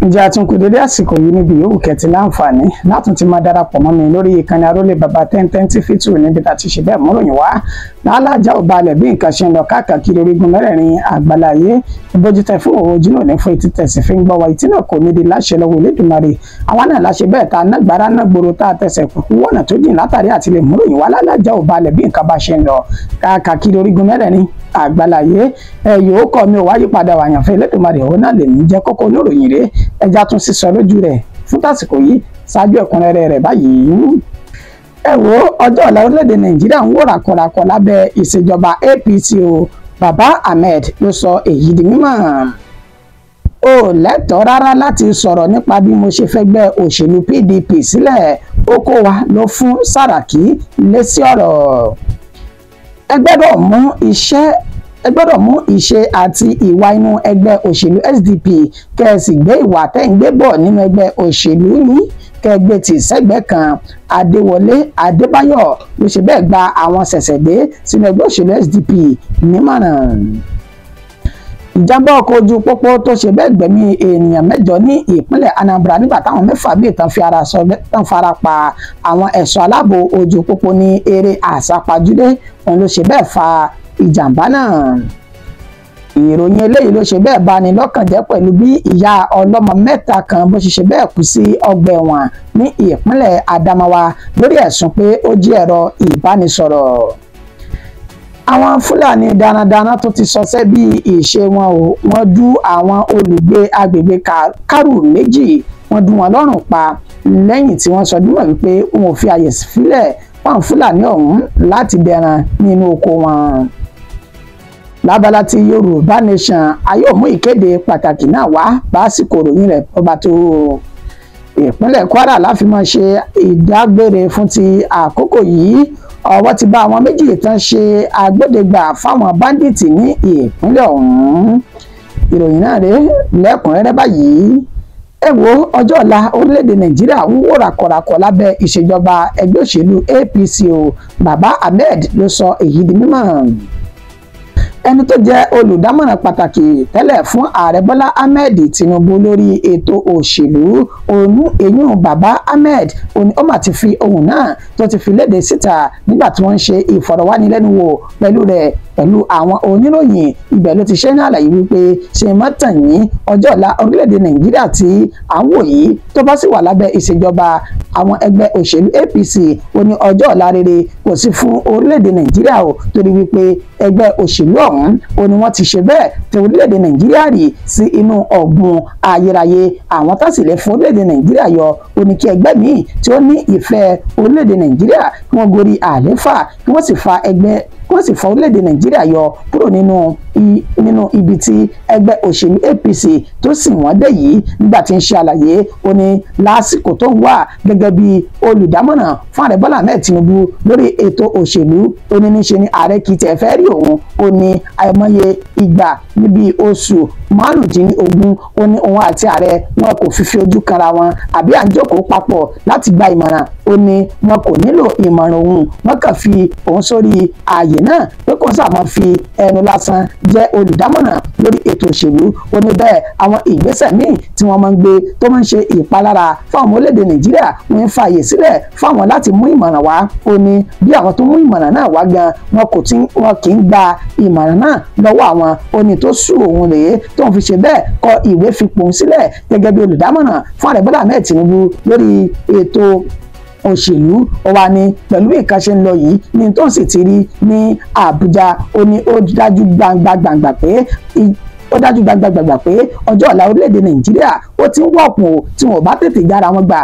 ǹjẹ́ a tún kú dédé àsìkò yìí níbi yòówù kẹ́tì láǹfààní látún ti máa darapọ̀ mọ́ mi lórí ìkànnì Arólé Baba 1010 TV2 níbi tá a ti ṣe bẹ́ẹ̀ múròyìn wá lálájà ò balẹ̀ bí nǹkan ṣe ń lọ káàkiri orígun mẹ́rẹ̀ẹ̀rin àgbáláyé ìbójútẹ́ fún ojú náà ní fún etí tẹ̀sí fi ń gbọ́ wa ìtí náà kò ní di láṣẹ lọ́wọ́ Olódùmarè àwa náà láṣẹ bẹ́ẹ̀ tá a nágbára náà gbòòrò tá a tẹ̀sẹ̀ kúkú wọ̀nà tó jìn látàrí àti lè múròyìn wá lálájà ò balẹ̀ bí nǹkan bá ṣe ń lọ káàkiri orígun mẹ́rẹ̀ẹ̀rin àgbáláyé yóò kọ́ mi ò wáyé padà wà yàn fún Olódùmarè òun náà lè ní jẹ́ kókó oníròyìn rẹ̀ ẹja tún sísọ lójú rẹ̀ fún tásìkò yìí ṣáájú ẹ̀kúnrẹ́rẹ́ rẹ̀ báyìí. ẹ wo ọjọ́ ọ̀la orílẹ̀-èdè Nàìjíríà ń wò ràkọ̀ràkọ̀ lábẹ́ ìṣèjọba APC o Baba Ahmed ló sọ èyí di mímọ̀. ó lẹ́tọ̀ọ́ rárá láti sọ̀rọ̀ nípa bí mo ṣe fẹ́ gbẹ́ òṣèlú PDP sílẹ̀ ó kó wa lọ fún Sàràkí lésì ọ̀rọ̀. ẹ gbọ́dọ̀ mú ìṣe àti ìwà inú ẹgbẹ́ òṣèlú SDP kẹ́ẹ̀sì gbé ìwà tẹ́ǹgbé bọ̀ nínú ẹgbẹ́ òṣèlú ní kẹgbẹ́ tí sẹ́gbẹ́ kan Adéwọlé Adébáyọ̀ ló ṣe bẹ́ẹ̀ gba àwọn ṣẹ̀ṣẹ̀dé sínú ẹgbẹ́ òṣèlú SDP nímọ̀ràn. ìjàmbá ọkọ̀ ojú pópó tó ṣe bẹ́ẹ̀ gbẹ̀mí ènìyàn 8 ní ìpínlẹ̀ Anambra nígbà táwọn 6 bíi tán fara pa àwọn ẹ̀ṣọ́ aláàbò ojú pópó ní eré àsápajúdé òun ló ṣe bẹ́ẹ̀ fa ìjàmbá náà. ìròyìn eléyìí ló ṣe bẹ́ẹ̀ bani lọ́kàn jẹ́ pẹ̀lú bí ìyá ọlọ́mọ 3 kan bó ṣe bẹ́ẹ̀ kú sí ọgbà ẹ̀wọ̀n ní ìpínlẹ̀ Adamawa lórí ẹ̀sùn pé ó jí ẹ̀rọ ìbánisọ̀rọ̀. àwọn Fúlàní darandaran tó ti sọsẹ́ bí ìṣe wọn o wọ́n dú àwọn olùgbé agbègbè Kárù 2 wọ́n dú wọn lọ́rùn pa lẹ́yìn tí wọ́n sọ dímọ̀ wípé wọn ò fi àyè sílẹ̀ fáwọn Fúlàní ọ̀hún láti dẹran nínú oko wọn. lábala tí Yorùbá Nation ayọ̀ mú ìkéde pàtàkì náà wá básìkò ròyìn rẹ̀ ọba tó ìpínlẹ̀ Kwara láfi máa ṣe ìdágbére fún ti àkókò yìí ọwọ́ ti bá àwọn 2 tán ṣe agbódegbà fáwọn báńdíìtì ní ìpínlẹ̀ ọ̀hún. ìròyìn náà rèé lẹ́kùnrẹ́rẹ́ báyìí. ẹ wo ọjọ́ ọ̀la orílẹ̀-èdè Nàìjíríà ń wò ràkọ̀ràkọ̀ lábẹ́ ìṣèjọba ẹgbẹ́ òṣèlú APC o Baba Ahmed ló sọ èyí di mímọ̀. ẹni tó jẹ́ olùdámọ̀ràn pàtàkì tẹ́lẹ̀ fún ààrẹ Bọ́lá Ahmed Tinubu lórí ètò òṣèlú eyín Baba Ahmed ó mà ti fi ohun náà tó ti fi léde síta nígbà tí wọ́n ń ṣe ìfọ̀rọ̀wánilẹ́nuwò pẹ̀lú rẹ̀ pẹ̀lú àwọn oníròyìn ibẹ̀ ló ti ṣe ní àlàyé wípé ṣe mọ́tàn yín ọjọ́ ọ̀la orílẹ̀-èdè Nàìjíríà tí à ń wò yìí tó bá sì wà lábẹ́ ìṣèjọba àwọn ẹgbẹ́ òṣèlú APC ó ní ọjọ́ ọ̀la rere kò sí fún orílẹ̀-èdè Nàìjíríà o torí wípé ẹgbẹ́ òṣèlú ọ̀hún ó ní wọ́n ti ṣe bẹ́ẹ̀ tẹ orílẹ̀-èdè Nàìjíríà rì sí inú ọ̀gbun ayérayé àwọn tásìlẹ̀ fún orílẹ̀-èdè Nàìjíríà yọ ó ní kí ẹgbẹ́ míì tí ó ní ìfẹ́ orílẹ̀-èdè Nàìjíríà kí wọ́n gorí àléfà kí wọ́n sì fa orílẹ̀-èdè Nàìjíríà yọ kúrò nínú ibi tí ẹgbẹ́ òṣèlú APC tó sì wọ́n dé yìí nígbà tí ń ṣe àlàyé ó ní lásìkò tó ń wà gẹ́gẹ́ bí olùdámọ̀ràn fún ààrẹ Bọ́lá Ahmed Tinubu lórí ètò òṣèlú ó ní níṣe ni ààrẹ kì í tẹ̀ fẹ́ rí òun ó ní àìmọye ìgbà níbi oṣù 15 ó ní òun àti ààrẹ wọn kò fífi ojú kanra wọn àbí à ń jókòó papọ̀ láti gba ìmọ̀ràn ó ní wọn kò nílò ìmọ̀ràn òun wọn kàn fi òun sórí ààyè náà pé kò sàmọ́ fi ẹnu lásán jẹ́ olùdámọ̀ràn lórí ètò òṣèlú ó ní bẹ́ẹ̀ àwọn ìgbésẹ̀ míì tí wọ́n máa ń gbé tó máa ń ṣe ìpalára fún àwọn orílẹ̀-èdè Nàìjíríà wọ́n ń fààyè sílẹ̀ fáwọn láti mú ìmọ̀ràn wá ó ní bí àwọn tó mú ìmọ̀ràn náà wá gan wọn kì í gba ìmọ̀ràn náà lọ́wọ́ àwọn ó ní tó sú òun rèé tó ń fi ṣe bẹ́ẹ̀ kọ ìwé fipò sílẹ̀ gẹ́gẹ́ bí olùdámọ̀ràn fún ààrẹ Bọ́lá Ahmed Tinubu lórí ètò òṣèlú ó wà ní pẹ̀lú ìkàṣẹ ń lọ yìí ní tó ń sì ti rí ní Àbújá ó ní ó dájú gbangba pé ọjọ́ ọ̀la orílẹ̀-èdè Nàìjíríà ó ti ń wọ̀pọ̀ tí wọn ò bá tètè jára wọn gbà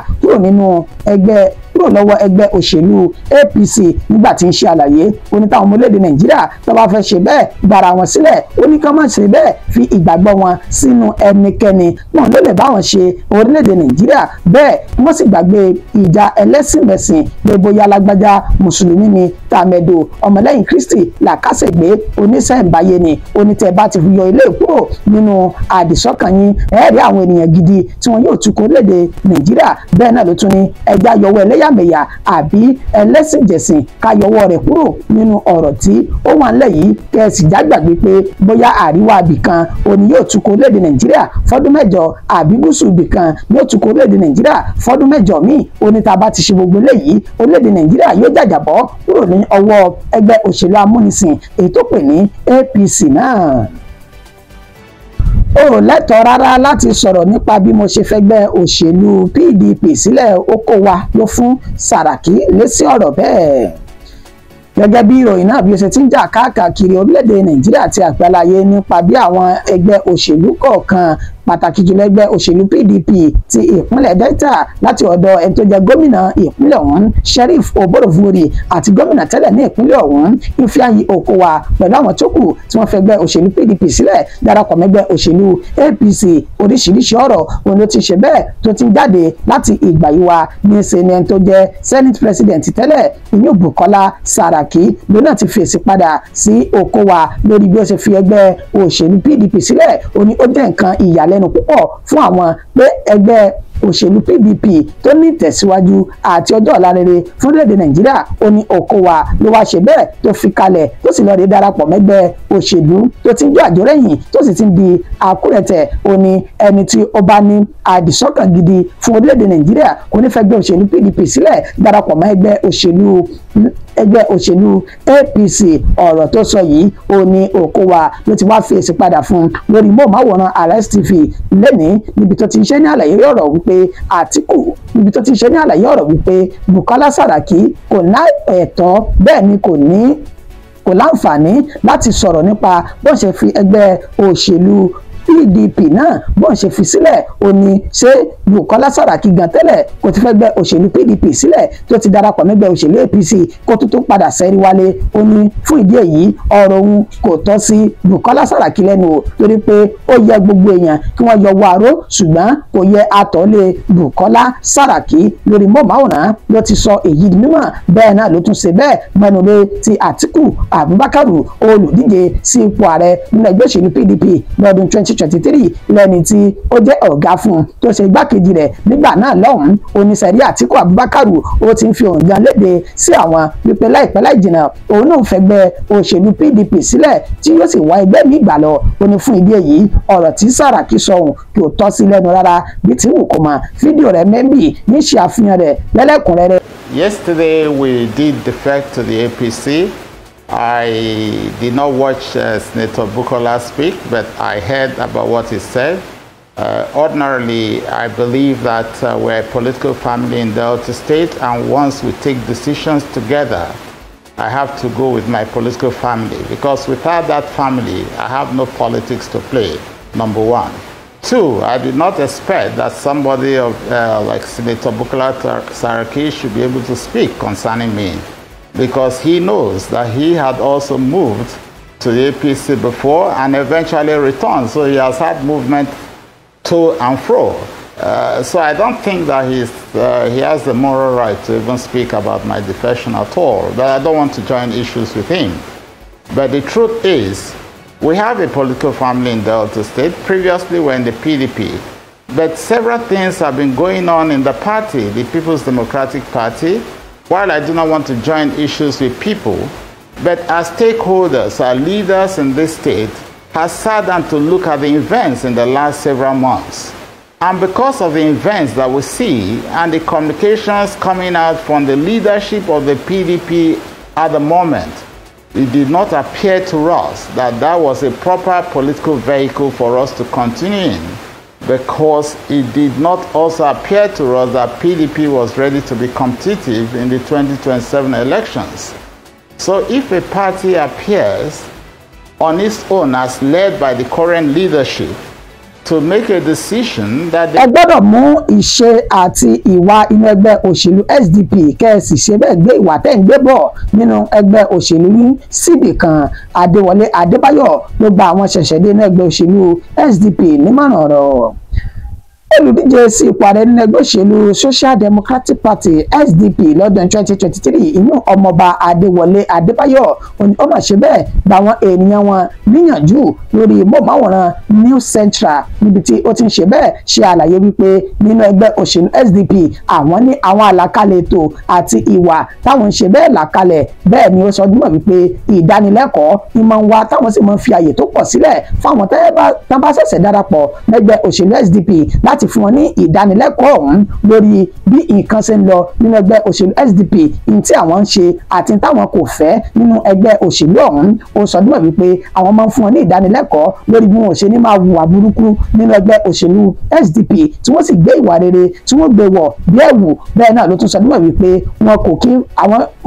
kúrò lọ́wọ́ ẹgbẹ́ òṣèlú APC nígbà tí ń ṣe àlàyé ó ní táwọn ọmọ orílẹ̀-èdè Nàìjíríà tó bá fẹ́ ṣe bẹ́ẹ̀ gbára wọn sílẹ̀ ó ní ká má ṣe bẹ́ẹ̀ fi ìgbàgbọ́ wọn sínú ẹnikẹ́ni wọn ló lè bá wọn ṣe orílẹ̀-èdè Nàìjíríà bẹ́ẹ̀ wọ́n sì gbàgbé ìjà ẹlẹ́sìnmẹ̀sìn pé bóyá lágbájá mùsùlùmí ni tàmẹ̀dò ọmọlẹ́yìn Kristi làkàṣègbè oníṣẹ́ǹbáyé ni onítẹ̀ bá ti yọ ilé kúrò nínú àdìsọ́kàn yín ẹ̀ẹ́rì àwọn ènìyàn gidi tí wọn yóò tukọ̀ orílẹ̀-èdè Nàìjíríà bẹ́ẹ̀ náà ló tún ní ẹja yọwọ́ ẹlẹ́yàmẹ̀yà ẹlẹ́yàmẹ̀yà àbí ẹlẹ́sìnjẹ̀sìn ká yọwọ́ rẹ̀ kúrò nínú ọ̀rọ̀ tí ó wà ńlẹ̀ yìí kẹ́sì jágbàgbé pé bóyá àríwá ibìkan òní yóò tukọ̀ orílẹ̀-èdè Nàìjíríà fọ́dún mẹ́jọ àbí gúúsù ibìkan ni yóò tukọ̀ orílẹ̀-èdè Nàìjíríà fọ́dún mẹ́jọ míì oníta bá ti ṣe gbogbo eléyìí orílẹ̀-èdè Nàìjíríà yóò jàjàbọ́ kúrò ní ọwọ́ ẹgbẹ́ òṣèlú amúnisìn èyí tó pè ní APC náà. Ó lẹ́tọ̀ọ́ rárá láti sọ̀rọ̀ nípa bí mo ṣe fẹ́gbẹ́ òṣèlú PDP sílẹ̀ ó kó wa ló fún Sàràkí lésì ọ̀rọ̀ bẹ́ẹ̀. Gẹ́gẹ́ bí ìròyìn náà bí ó ṣe ti ń jà káàkiri orílẹ̀-èdè Nàìjíríà àti àgbáláyé nípa bí àwọn ẹgbẹ́ òṣèlú kọ̀ọ̀kan pàtàkì jùlọ ẹgbẹ́ òṣèlú PDP ti ìpínlẹ̀ Delta láti ọ̀dọ̀ ẹni tó jẹ́ gómìnà ìpínlẹ̀ ọ̀hún Sheriff Oborevwori àti gómìnà tẹ́lẹ̀ ní ìpínlẹ̀ ọ̀hún Ifeanyi Okowa pẹ̀lú àwọn tó kù tí wọ́n fẹ́ ẹgbẹ́ òṣèlú PDP sílẹ̀ darapọ̀ mẹ́gbẹ́ òṣèlú APC oríṣiríṣi ọ̀rọ̀ òun ló ti ṣe bẹ́ẹ̀ tó ti ń jáde láti ìgbà yìí wá ní ẹni tó jẹ́ Senate President tẹ́lẹ̀ ìyún Bukola Saraki ló náà ti fèsì padà sí Okowa lórí bí ó ṣe fi ẹgbẹ́ òṣèlú PDP sílẹ̀ ó ní ó jẹ́ nǹkan ìyàlẹ́nu púpọ̀ fún àwọn pé ẹgbẹ́ òṣèlú PDP tó ní ìtẹ̀síwájú àti ọjọ́ ọ̀la rere fún orílẹ̀-èdè Nàìjíríà ó ní Okowa ló wá ṣe bẹ́ẹ̀ tó fi kalẹ̀ tó sì lọ́ọ́ rí darapọ̀ mẹ́gbẹ́ òṣèlú tó ti ń jó àjórẹ̀yìn tó sì ti ń di àkúrẹ̀tẹ̀ ó ní ẹni tí ó bá ní àdìsọ́kàn gidi fún orílẹ̀-èdè Nàìjíríà kò ní fẹ́ gbé òṣèlú PDP sílẹ̀ darapọ̀ mọ́ ẹgbẹ́ òṣèlú APC ọ̀rọ̀ tó sọ yìí ó ní Okowa ló ti wá fèsì padà fún lórí móhùnmáwòrán Arise TV lẹ́nìí níbi tó ti ń ṣe ní àlàyé ọ̀rọ̀ wípé Àtíkù níbi tó ti ń ṣe ní àlàyé ọ̀rọ̀ wípé Bukola Saraki kò ná ẹ̀tọ́ bẹ́ẹ̀ ni kò láǹfààní láti sọ̀rọ̀ nípa bó ṣe fi ẹgbẹ́ òṣèlú PDP náà bọ́n ṣe fi sílẹ̀ ó ní ṣé Bukola Saraki gan tẹ́lẹ̀ kò ti fẹ́ gbẹ́ òṣèlú PDP sílẹ̀ tó ti darapọ̀ mẹ́gbẹ́ òṣèlú APC kó tó padà sẹ́rí wálé ó ní fún ìdí èyí ọ̀rọ̀ òun kò tọ́ sí Bukola Saraki lẹ́nu o torí pé ó yẹ gbogbo èèyàn kí wọ́n yọ wàró ṣùgbọ́n kò yẹ àtọ́lé Bukola Saraki lórí mọ́ọ̀máwòrán ló ti sọ èyí di mímọ̀ bẹ́ẹ̀ náà ló tún ṣe bẹ́ẹ̀ mẹ́nulé ti Àtíkù Abubakar olùdíje sí ipò ààrẹ nínú ẹgbẹ́ òṣèlú PDP lọ́dún 2023 lẹ́ni tí ó jẹ́ ọ̀gá fún un tó ṣe igbákejì rẹ̀ nígbà náà lọ́hùn-ún oníṣẹ́rí Àtíkù Abubakar ó ti ń fi òun gan léde sí àwọn wípé láìpẹ́ láì jìnnà òun náà fẹ́gbẹ́ òṣèlú PDP sílẹ̀ tí yóò sì wá ẹgbẹ́ mi gbà lọ ó ní fún ìdí èyí ọ̀rọ̀ tí Sàràkí sọ òun kí ó tọ́ sí lẹ́nu rárá bí tí wù kó mọ̀ fídíò rẹ̀ mẹ́bì ní ṣe àfihàn rẹ̀ lẹ́lẹ́kùnrẹ́rẹ́. Yesterday we did defect to the APC. I did not watch Senator Bukola speak, but I heard about what he said. Ordinarily, I believe that we're a political family in Delta State, and once we take decisions together, I have to go with my political family, because without that family, I have no politics to play, number one. Two, I did not expect that somebody like Senator Bukola Saraki should be able to speak concerning me, because he knows that he had also moved to the APC before and eventually returned. So he has had movement to and fro. So I don't think that he has the moral right to even speak about my defection at all. But I don't want to join issues with him. But the truth is, we have a political family in Delta State. Previously, we were in the PDP. But several things have been going on in the party, the People's Democratic Party. While I do not want to join issues with people, but as stakeholders, our leaders in this state have sat down to look at the events in the last several months. And because of the events that we see and the communications coming out from the leadership of the PDP at the moment, it did not appear to us that that was a proper political vehicle for us to continue in, because it did not also appear to us that PDP was ready to be competitive in the 2027 elections. So if a party appears on its own as led by the current leadership to make a decision that ẹ gbọ́dọ̀ mú ìṣe àti ìwà inú ẹgbẹ́ òṣèlú SDP kẹ́ẹ̀sì ṣe bẹ́ẹ̀ gbé ìwà tẹ́ ń gbé bọ̀ nínú ẹgbẹ́ òṣèlú yín síbì kan. Adéwọlé Adébáyọ̀ ló gba àwọn ṣẹ̀ṣẹ̀dé inú ẹgbẹ́ òṣèlú SDP nímọ̀ràn ọ̀rọ̀. olùdíje sí ipò ààrẹ nínú ẹgbẹ́ òṣèlú Social Democratic Party SDP lọ́dún 2023 inú ọmọọba Adéwọlé Adébáyọ̀ ó mà ṣe bẹ́ẹ̀ gba àwọn ènìyàn wọn níyànjú lórí móhùnmáwòrán News Central níbi tí ó ti ń ṣe bẹ́ẹ̀ ṣe àlàyé wípé nínú ẹgbẹ́ òṣèlú SDP àwọn ní àwọn àlàkalẹ̀ ètò àti ìwà táwọn ń ṣe bẹ́ẹ̀ làkalẹ̀ bẹ́ẹ̀ ni ó sọ dúnmọ̀ wípé ìdánilẹ́kọ̀ọ́ ìmọ̀ ń wá táwọn sì máa ń fi àyè tó pọ̀ sílẹ̀ fáwọn tán bá ṣẹ̀ṣẹ̀ darapọ̀ lẹ́gbẹ́ òṣèlú SDP láti fún wọn ní ìdánilẹ́kọ̀ọ́ ọ̀hún lórí bí nǹkan ṣe ń lọ nínú ẹgbẹ́ òṣèlú SDP ní tí àwọn ń ṣe àti táwọn kò fẹ́ nínú ẹgbẹ́ òṣèlú ọ̀hún ó sọ dúnmọ̀ wípé àwọn máa ń fún wọn ní ìdánilẹ́kọ̀ọ́ lórí bí wọn ò ṣe ní máa hùwà burúkú nínú ẹgbẹ́ òṣèlú SDP tí wọ́n sì gbé ìwà rere tí wọ́n gbé wọ̀ bí ẹ̀wù bẹ́ẹ̀ náà ló tún sọ dúnmọ̀ wípé wọn kò kí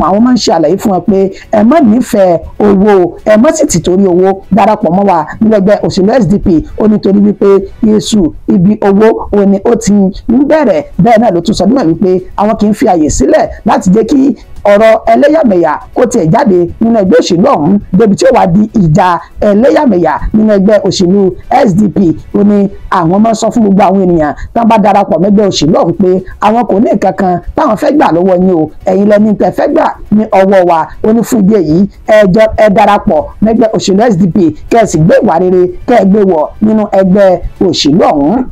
àwọn máa ń ṣe àlàyé fún wọn pé ẹ má nífẹ̀ẹ́ owó ẹ má sì ti torí owó darapọ̀ mọ́ wa nínú ẹgbẹ́ òṣèlú SDP ó nítorí wípé Yéṣu ibi owó òní ó ti ń bẹ̀rẹ̀ bẹ́ẹ̀ náà ló tún sọ dúnmọ̀ wípé àwọn kì í fi àyè sílẹ̀ láti jẹ́ kí ọ̀rọ̀ ẹlẹ́yàmẹ̀yà kó tiẹ̀ jáde nínú ẹgbẹ́ òṣèlú ọ̀hún débi tí ó wá di ìjà ẹlẹ́yàmẹ̀yà nínú ẹgbẹ́ òṣèlú SDP ó ní àwọn máa ń sọ fún gbogbo àwọn ènìyàn tán bá darapọ̀ mẹ́gbẹ́ òṣèlú ọ̀hún pé àwọn kò ní nǹkan kan táwọn fẹ́ gbà lọ́wọ́ yín o ẹ̀yin lẹni tẹ́ fẹ́ gbà ní ọwọ́ wa ó ní fún ìdí èyí ẹ darapọ̀ mẹ́gbẹ́ òṣèlú SDP kẹ́ ẹ sì gbé ìwà rere kẹ́ ẹ gbé wọ̀ nínú ẹgbẹ́ òṣèlú ọ̀hún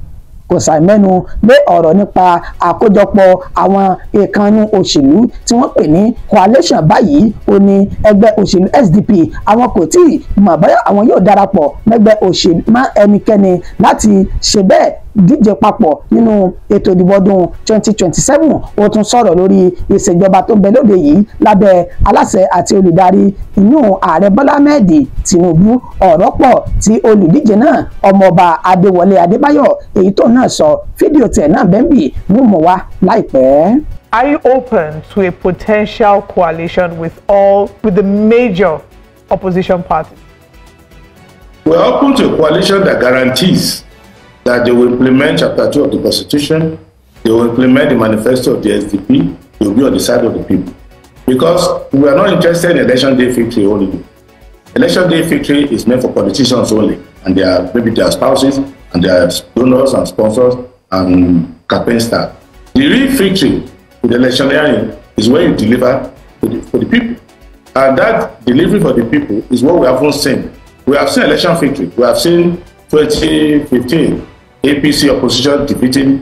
kò ṣàìmẹ́nu lé ọ̀rọ̀ nípa àkójọpọ̀ àwọn ìkànnì òṣèlú tí wọ́n pè ní coalition báyìí ó ní ẹgbẹ́ òṣèlú SDP àwọn kò tí ì mọ̀ bóyá àwọn yóò darapọ̀ mẹ́gbẹ́ òṣèlú mọ́ ẹnikẹ́ni láti ṣe bẹ́ẹ̀ díje papọ̀ nínú ètò ìdìbò ọdún 2027 ó tún sọ̀rọ̀ lórí ìṣèjọba tó ń bẹ lóde yìí lábẹ́ aláṣẹ àti olùdarí inú ààrẹ Bọ́lá Ahmed Tinubu ọ̀rọ̀ pọ̀ tí olùdíje náà ọmọọba Adéwọlé Adébáyọ̀ èyí tó náà sọ fídíò tẹ̀ náà bẹ́ńbì mú mọ́ wá láìpẹ́. Are you open to a potential coalition with the major opposition parties? We're open to a coalition that guarantees that they will implement Chapter 2 of the Constitution, they will implement the manifesto of the SDP, they will be on the side of the people. Because we are not interested in election day victory only. Election day victory is meant for politicians only, and maybe their spouses, and their donors and sponsors and campaign staff. The real victory with electioneering is when you deliver for the people. And that delivery for the people is what we haven't seen. We have seen election victory. We have seen 2015 APC opposition defeating.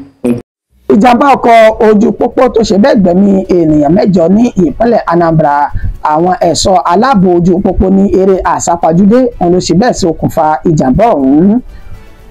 Ìjàmbá ọkọ̀ ojú pópó tó ṣe bẹ́ẹ̀ gbẹ̀mí ènìyàn 8 ní ìpínlẹ̀ Anambra. Àwọn ẹ̀ṣọ́ aláàbò ojú pópó ní eré àsápajúdé òun ló ṣe bẹ́ẹ̀ sí okùnfà ìjàmbá ọ̀hún.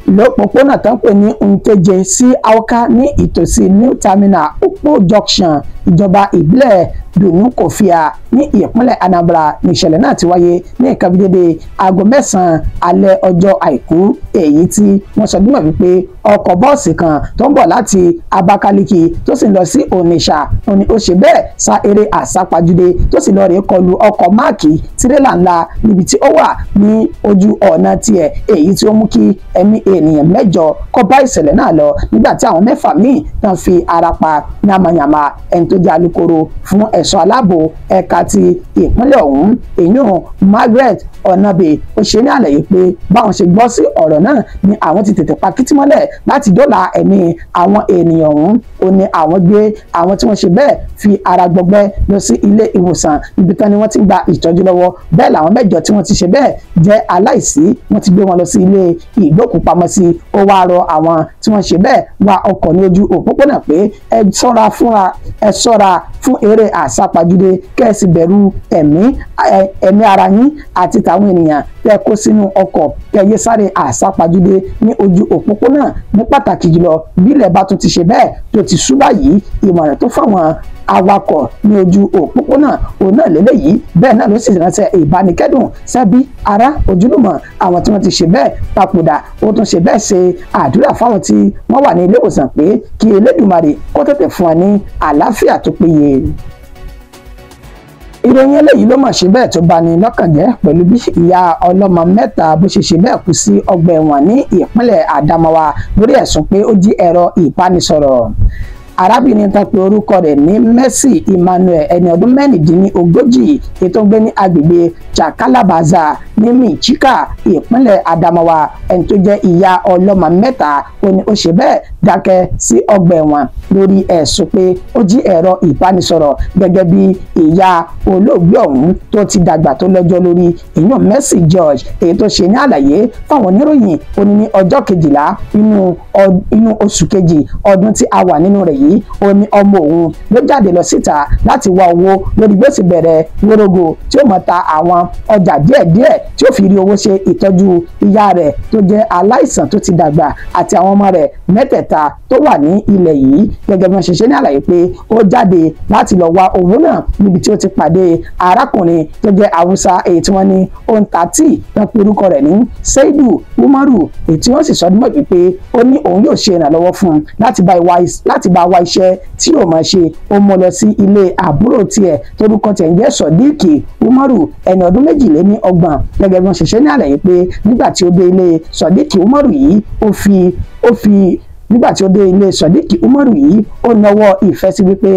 Lópòpónà tán pè ní Nteje sí Awka ní ìtòsí New Terminal Ukpo Junction ìjọba ìbílẹ̀ Dunukofia ní ìpínlẹ̀ Anambra ní ìṣẹ̀lẹ̀ náà ti wáyé ní nǹkan bí dédé aago 9 alẹ́ ọjọ́ àìkú èyí tí wọ́n sọ dúnmọ̀ wípé ọkọ̀ bọ́ọ̀sì kan tó ń bọ̀ láti Abakaliki tó sì lọ sí Onitsha òní ó ṣe bẹ́ẹ̀ sá eré àsápajúdé tó sì lọ rèé kọlu ọkọ̀ máàkì tirẹ́là ńlá níbi tí ó wà ní ojú ọ̀nà tiẹ̀ èyí tí ó mú kí ẹ̀mí ènìyàn 8 kó bá ìṣẹ̀lẹ̀ náà lọ nígbà tí àwọn 6 míì tán fi ara pa yamayama ẹni tó jẹ́ alukoro fún ẹ̀ṣọ́ aláàbò ẹ̀ka ti ìpínlẹ̀ ọ̀hún èyàn Margaret Onabe ó ṣe ní àlàyé pé báwọn ṣe gbọ́ sí ọ̀rọ̀ náà ni àwọn ti tètè pa kìtìmọ́lẹ̀ láti dóòlà ẹ̀mí àwọn ènìyàn ọ̀hún ó ní àwọn gbé àwọn tí wọ́n ṣe bẹ́ẹ̀ fi ara gbọgbẹ́ lọ sí ilé ìwòsàn níbi tán ni wọ́n ti gba ìtọ́jú lọ́wọ́ bẹ́ẹ̀ làwọn 8 tí wọ́n ti ṣe bẹ́ẹ̀ jẹ́ aláìsí wọ́n ti gbé wọn lọ sí ilé ìgbókùpamọ́sí ó wá rọ àwọn tí wọ́n ṣe bẹ́ẹ̀ wa ọkọ̀ ní ojú òpópónà pé ẹ ṣọ́ra fún eré àsápajúdé kẹ́ẹ̀sì bẹ̀rù ẹ̀mí ara yín àti tàwọn ènìyàn tẹ́ kó sínú ọkọ̀ kẹ́yẹ sáré àsápajúdé ní ojú òpópónà ní pàtàkì jùlọ bí ilẹ̀ bá tún ti ṣe bẹ́ẹ̀ tó ti ṣú báyìí ìmọ̀ràn tó fáwọn awakọ̀ ní ojú òpópónà òun náà lélẹ́yìí bẹ́ẹ̀ náà ló sì ránṣẹ́ ìbánikẹ́dùn sẹ́bí ará ojúlùmọ̀ àwọn tí wọ́n ti ṣe bẹ́ẹ̀ papòdà ó tún ṣe bẹ́ẹ̀ ṣe àdúrà fáwọn tí wọ́n wà ní ilé ìwòsàn pé kí Elédùmarè kó tètè fún wọn ní àlàáfíà tó péye. Ìròyìn eléyìí ló mọ̀ ṣe bẹ́ẹ̀ tó bani lọ́kàn jẹ́ pẹ̀lú bí ìyá ọlọ́mọ 3 bó ṣe bẹ́ẹ̀ kú sí ọgbà ẹ̀wọ̀n ní ìpínlẹ̀ Adamawa lórí ẹ̀sùn pé ó jí ẹ̀rọ ìbánisọ̀rọ̀. arábìnrin tán pé orúkọ rẹ̀ ní Mercy Emmanuel ẹni ọdún mẹ́rìndínlógójì ètò ń gbé ní agbègbè Chakalabaza ní Michika ìpínlẹ̀ Adamawa ẹni tó jẹ́ ìyá ọlọ́mọ mẹ́ta ó ní ó ṣe bẹ́ẹ̀ dákẹ́ sí ọgbà ẹ̀wọ̀n lórí ẹ̀sùn pé ó jí ẹ̀rọ ìbánisọ̀rọ̀ gẹ́gẹ́ bí ìyá olóògbé ọ̀hún tó ti dàgbà tó lẹ́jọ́ lórí èèyàn Mercy George èyí tó ṣe ní àlàyé fáwọn oníròyìn ó ní ọjọ́ kejìlá inú oṣù kejì ọdún tí a wà nínú rẹ̀ yìí ó ní ọmọ òun ló jáde lọ síta láti wá owó lórí bó sì bẹ̀rẹ̀ wórógò tí ó mọ̀ ta àwọn ọjà díẹ̀díẹ̀ tí ó fi rí owó ṣe ìtọ́jú ìyá rẹ̀ tó jẹ́ aláìsàn tó ti dàgbà àti àwọn ọmọ rẹ̀ mẹ́tẹ̀ẹ̀ta tó wà ní ilẹ̀ yìí gẹ́gẹ́ bí wọ́n ṣe ṣe ní àlàyé pé ó jáde láti lọ wá owó náà níbi tí ó ti pàdé arákùnrin tó jẹ́ Haúsá èyí tí wọ́n ní ó ń ta tíì wọ́n pe orúkọ rẹ̀ ní Seidu Umaru èyí tí wọ́n sì sọ dímọ̀ pé ó ní òun yóò ṣe ìrànlọ́wọ́ fún un láti bá wá iṣẹ́ tí yóò máa ṣe ó mú lọ sí ilé àbúrò tiẹ̀ torúkọ tiẹ̀ ń jẹ́ Sodiq Umaru ẹni ọdún 22 gẹ́gẹ́ bí wọ́n ṣe ṣe ní àlàyé pé nígbà tí ó dé ilé Sodiq Umaru yìí nígbà tí ó dé ilé Sodiq Umaru yìí ó nawọ́ ìfẹ́ sí wípé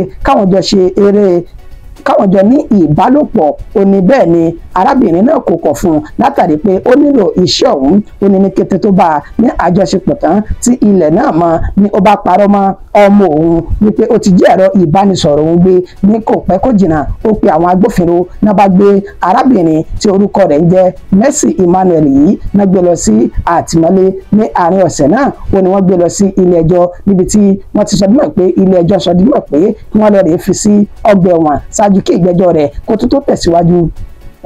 káwọn jọ ní ìbálòpọ̀ ó ní bẹ́ẹ̀ ni arábìnrin náà kò kọ̀ fún un látàrí pé ó nílò iṣẹ́ ọ̀hún ó ní kété tó bá a ní àjọṣepọ̀ tán tí ilẹ̀ náà mọ́ ni ó bá parọ́ mọ́ ọmọ òun wípé ó ti jí ẹ̀rọ ìbánisọ̀rọ̀ òun gbé ní kò pẹ́ kó jìnnà ó pe àwọn agbófinró náà bá gbé arábìnrin tí orúkọ rẹ̀ ń jẹ́ Mercy Emmanuel yìí náà gbé lọ sí àtìmọ́lé ní àárín ọ̀sẹ̀ náà ó ní wọ́n gbé lọ sí ilé ẹjọ́ níbi tí wọ́n ti sọ dímọ̀ pé ilé ẹjọ́ sọ dímọ̀ pé wọ́n lọ rèé fi sí ọgbà ẹ̀wọ̀n ṣáájú kí ìgbẹ́jọ́ rẹ̀ kó tó tẹ̀síwájú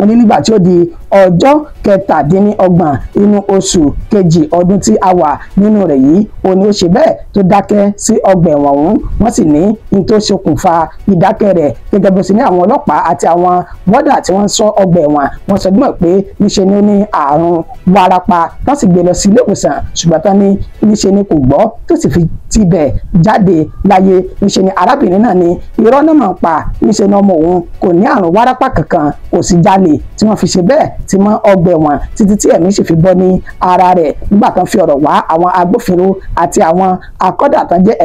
ó ní nígbà tí ó di ọjọ́ 27 inú oṣù kejì ọdún tí a wà nínú rẹ̀ yìí ó ní ó ṣe bẹ́ẹ̀ tó dákẹ́ sí ọgbà ẹ̀wọ̀n ọ̀hún wọ́n sì ní ní tó ṣokùnfà ìdákẹ́ rẹ̀ gẹ́gẹ́ bó ṣe ní àwọn ọlọ́pàá àti àwọn wọ́dà tí wọ́n ń ṣọ́ ọgbà ẹ̀wọ̀n wọ́n sọ dímọ̀ pé níṣe ni ó ní àrùn wárápá wọ́n sì gbé lọ sí ilé ìwòsàn ṣùgbọ́n tán ní níṣe ni kò gbọ́ tó sì fi tibẹ̀ jáde láyé níṣe ni arábìnrin náà ní irọ́ náà máa ń pa níṣe ni ọmọ òun kò ní àrùn wárápá kankan kò sì jalè tí wọ́n fi ṣe bẹ́ẹ̀ tí mọ́ ọgbà ẹ̀wọ̀n títí tí ẹ̀mí sì fi bọ́ ní ara rẹ̀ nígbà tán fi ọ̀rọ̀ wá àwọn agbófinró àti àwọn akọ́dà tán jẹ́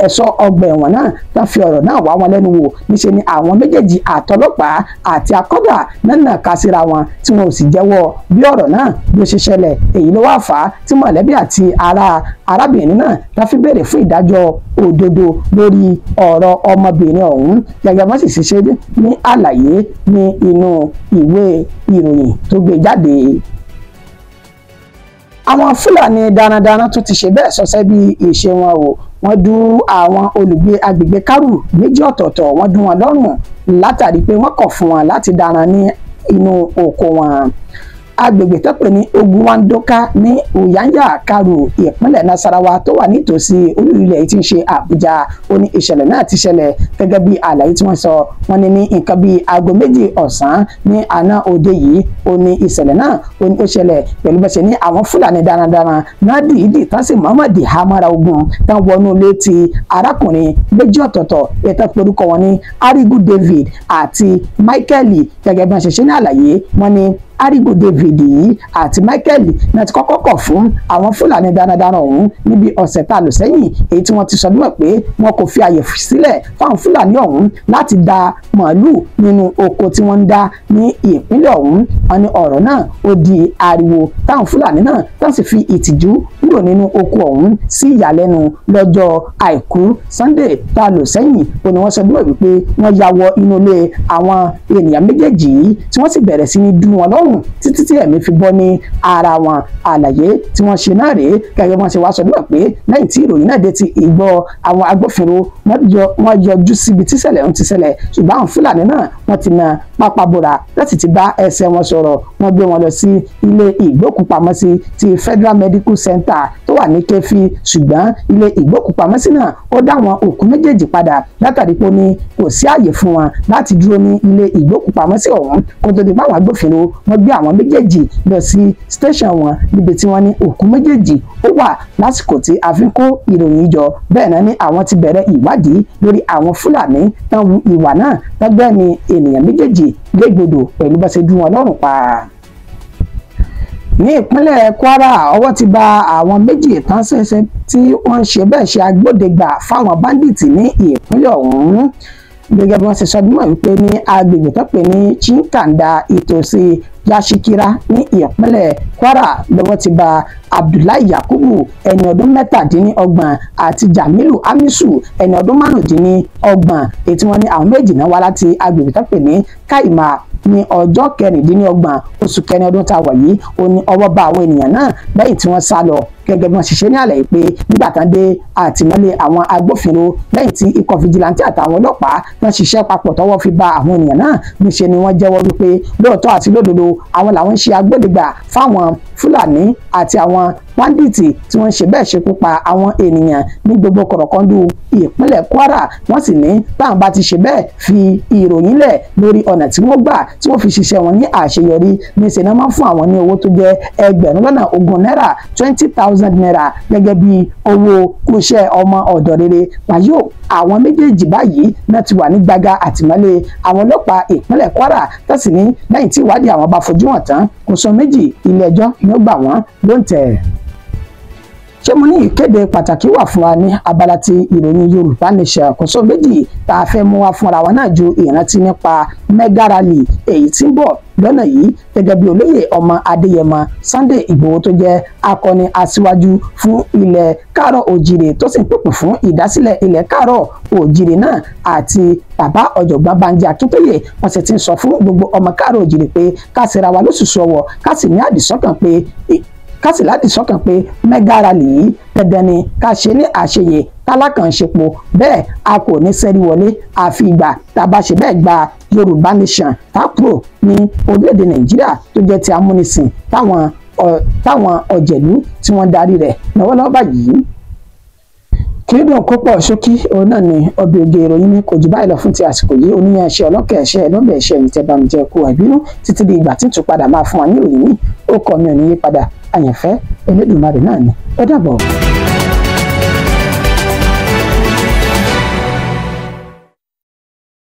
ẹ̀ṣọ́ ọgbà ẹ̀wọ̀n náà tán fi ọ̀rọ̀ náà wá wọn lẹ́nu wò níṣe ni àwọn méjèèjì àtọlọ́pàá àti akọ́dà náà kà síra wọn tí wọn ò sì jẹ́wọ́ bí ọ̀rọ̀ náà bí ó ṣe ṣẹlẹ̀ èyí ló wá fà á tí mọ̀lẹ́bí àti arábìnrin náà tá fi béèrè fún ìdájọ́ òdodo lórí ọ̀rọ̀ ọmọbìnrin ọ̀hún gẹ́gẹ́ bó sì ṣe ní àlàyé ní inú ìwé ìròyìn tó gbé jáde. Àwọn Fúlàní darandaran tún ti ṣe bẹ́ẹ̀ sọsẹ́ bí ìṣe wọn o wọ́n dú àwọn olùgbé agbègbè Karu méjì ọ̀tọ̀ọ̀tọ̀ wọ́n dú wọn lọ́rùn látàrí pé wọ́n kọ̀ fún wọn láti daran ní inú oko wọn. Agbègbè tó pè ní Ogunwandoka ní Uyanya Karu ìpínlẹ̀ Nasarawa tó wà nítòsí olú ilẹ̀ yìí tí ń ṣe Àbújá ó ní ìṣẹ̀lẹ̀ náà ti ṣẹlẹ̀ gẹ́gẹ́ bí àlàyé tí wọ́n sọ wọ́n ní nǹkan bíi aago 2 ọ̀sán ní àná òde yìí ó ní ìṣẹ̀lẹ̀ náà ó ní ó ṣẹlẹ̀ pẹ̀lú bẹ́ẹ̀ ṣe ní àwọn Fúlàní darandaran náà dìídì tán sì Muhammad hamara ogun tán wọnú létí arákùnrin méjì ọ̀tọ̀ọ̀tọ̀ ètò orúkọ wọn ní Arigu David àti Michael gẹ́gẹ́ bí wọ́n ṣe ṣe ní àlàyé wọ́n ní Arigu David yìí àti Michael náà ti kọ́kọ́ kọ̀ fún àwọn Fúlàní darandaran ọ̀hún níbi ọ̀sẹ̀ tá a lò sẹ́yìn èyí tí wọ́n ti sọ nímọ̀ pé wọn kò fi àyè sílẹ̀ fáwọn Fúlàní ọ̀hún láti da màálùú nínú oko tí wọ́n ń dá ní ìpínlẹ̀ ọ̀hún wọn ní ọ̀rọ̀ náà ó di ariwo táwọn Fúlàní náà tó sì fi ìtìjú kúrò nínú oko ọ̀hún sí ìyàlẹ́nu lọ́jọ́ àìkú Sunday tá a lò sẹ́yìn ó ní wọ́n sọ nímọ̀ wípé wọ́n ya wọ inú ilé àwọn ènìyàn méjèèjì yìí tí wọ́n sì bẹ̀rẹ̀ sí ní dú wọn lọ́rùn títí tí ẹ̀mí fi bọ́ ní ara wọn àlàyé tí wọ́n ṣe náà rèé gẹ́gẹ́ wọ́n ṣe wá sọ nígbà pé lẹ́yìn tí ìròyìn náà dé ti ìgbọ́ àwọn agbófinró wọ́n yọjú síbi tí ìṣẹ̀lẹ̀ ń ti ṣẹlẹ̀ ṣùgbọ́n àwọn Fúlàní náà wọ́n ti na pápá bora láti ti bá ẹsẹ̀ wọn sọ̀rọ̀ wọ́n gbé wọn lọ sí ilé ìgbókùpamọ́sí ti Federal Medical Center tó wà ní Kẹ́fì ṣùgbọ́n ilé ìgbókùpamọ́sí náà ó dá wọn òkú méjèèjì padà látàrí pé ó ní kò sí àyè fún wọn láti dúró ní ilé ìgbókùpamọ́sí ọ̀hún kó tó di báwọn agbófinró wọ́n gbé àwọn méjèèjì lọ sí station wọn níbi tí wọ́n ní òkú méjèèjì ó wà lásìkò tí a fi ń kó ìròyìn jọ bẹ́ẹ̀ náà ni àwọn ti bẹ̀rẹ̀ ìwádìí lórí àwọn Fúlàní tán wu ìwà náà lọ́gbẹ́ ni ènìyàn méjèèjì légbodò pẹ̀lú bá ṣe dú wọn lọ́rùn pa. ní ìpínlẹ̀ Kwara ọwọ́ ti bà àwọn méjì tán ṣẹ̀ṣẹ̀ tí wọ́n ń ṣe bẹ́ẹ̀ ṣe agbódegbà fáwọn báńdíìtì ní ìpínlẹ̀ ọ̀hún gẹ́gẹ́ bí wọ́n ṣe sọ bímọ wípé ní agbègbè tó pè ní Chinkanda ìtòsí Yashikira ní ìpínlẹ̀ Kwara lọ́wọ́ ti bà Abdullahi Yakubu ẹni ọdún 27 àti Jamilu Amisu ẹni ọdún 25 èyí tí wọ́n ní àwọn méjì náà wá láti agbègbè tó pè ní Kaima ní ọjọ́ 26 oṣù kẹrin ọdún tá a wà yìí ó ní ọwọ́ bá àwọn ènìyàn náà lẹ́yìn tí wọ́n sá lọ gẹ́gẹ́ bí wọ́n ṣe ṣe ní àlàyé pé nígbà tán dé àtìmọ́lé àwọn agbófinró lẹ́yìn tí ikọ̀ fìjìláńtì àtàwọn ọlọ́pàá wọ́n ṣiṣẹ́ papọ̀ tọ́wọ́ fi bá àwọn ènìyàn náà níṣe ni wọ́n jẹ́wọ́ wípé lóòótọ́ àti lódodo àwọn làwọn ń ṣe agbódegbà fáwọn Fúlàní àti àwọn báńdíìtì tí wọ́n ń ṣe bẹ́ẹ̀ ṣekú pa àwọn ènìyàn ní gbogbo kọ̀rọ̀kọ́ndù ìpínlẹ̀ Kwara wọ́n sì ní táwọn bá ti ṣe bẹ́ẹ̀ fi ìròyìn lẹ̀ lórí ọ̀nà tí wọ́n gbà tí wọ́n fi ṣiṣẹ́ wọn ní àṣeyọrí níṣẹ́ náà máa ń fún àwọn ní owó tó jẹ́ $20,000 náírà 20,000 naira gẹ́gẹ́ bí owó kúṣẹ́ ọmọ ọ̀dọ̀ rere wáyò àwọn méjèèjì báyìí náà ti wà ní gbàgà àtìmọ́lé àwọn ọlọ́pàá ìpínlẹ̀ Kwara tó sì ní lẹ́yìn tí ìwádìí àwọn bá fojú hàn tán kò sọ méjì ilé ẹjọ́ ni ó gbà wọ́n lóǹtẹ̀. ṣé mo ní ìkéde pàtàkì wà fún wa ní abala ti ìròyìn Yorùbá Nation kò sọ méjì tá a fẹ́ mú wá fúnra wa náà ju ìrántí nípa mega rally èyí tí ń bọ̀ lọ́nà yìí gẹ́gẹ́ bí olóyè ọmọ Adéyẹmọ Sunday Ìgbòho tó jẹ́ akọni aṣíwájú fún ilẹ̀ Káàárọ̀ Oòjíire tó sì ń pèpè fún ìdásílẹ̀ ilẹ̀ Káàárọ̀ Oòjíire náà àti bàbá ọ̀jọ̀gbọ́n Bánjí Akíntóyè wọ́n sì ti ń sọ fún gbogbo ọmọ Káàárọ̀ Oòjíire pé ká ṣera wa lóṣùṣù ọwọ̀ ká sì ní àdìsọ́kàn pé mega rally yìí dandan ni ká ṣe ní àṣeyẹ tálákànṣepọ̀ bẹ́ẹ̀ a kò ní sẹ́rí wọlé àfi ìgbà tá a bá ṣe bẹ́ẹ̀ gba Yorùbá Nation tápùrò ní orílẹ̀-èdè Nàìjíríà tó jẹ́ ti amúnisìn táwọn ọ̀jẹ̀lú tí wọ́n darí rẹ̀ lọ́wọ́lọ́wọ́ báyìí. Kíndùn kópọ̀ ṣókí òun náà ni ọbẹ̀ oge ìròyìn ní kò jù báyìí lọ fún ti àsìkò yìí oníyàn ẹ̀ṣẹ̀ ọlọ́kẹ̀ ẹ̀ṣẹ̀ ẹlọ́bẹ̀ ẹ̀ṣẹ̀ ìtẹ̀bàmìjẹ́ kó àìbínú títí di ìgbà tí ń tún padà máa fún wa ní ìròyìn ní ó kọ́ mi ò ní yí padà àyànfẹ́ Elédùmarè náà ni ó dàbọ̀.